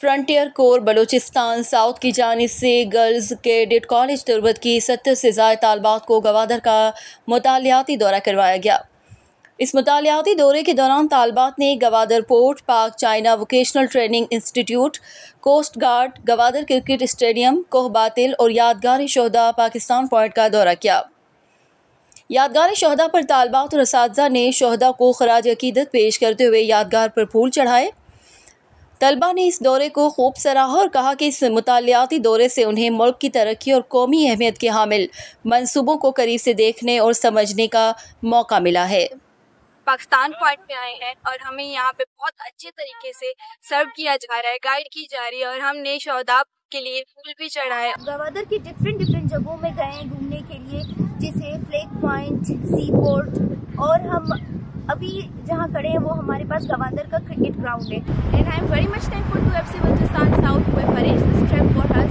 Frontier core Balochistan south की जानिब से गर्ल्स कैडेट कॉलेज तुर्बत की 70 से ज़ायद तालबात को गवादर का मुतालियाती दौरा करवाया गया। इस मुतालियाती दौरे के दौरान तालबात ने Gwadar port, Pak China vocational training institute, coast guard, Gwadar cricket stadium, Koh Batil और यादगार शोहदा पाकिस्तान पॉइंट का दौरा किया। यादगार शोहदा पर तालबात और असातिज़ा ने शोहदा को खराज अकीदत पेश करते हुए यादगार पर फूल चढ़ाए। तलबा ने इस दौरे को खूब सराहा और कहा कि इस मुतालियाती दौरे से उन्हें मुल्क की तरक्की और कौमी अहमियत के हामिल मंसूबों को करीब से देखने और समझने का मौका मिला है। पाकिस्तान पॉइंट में आए हैं और हमें यहाँ पे बहुत अच्छे तरीके से सर्व किया जा रहा है, गाइड की जा रही है और हमने शोहदा के लिए फूल भी चढ़ाए। गवादर की डिफरेंट जगहों में गए घूमने के लिए, जैसे फ्लैग पॉइंट, सी पोर्ट, और हम अभी जहाँ खड़े हैं वो हमारे पास गवादर का क्रिकेट ग्राउंड है। And I am very much thankful to FC Balochistan South who have arranged this trip for us.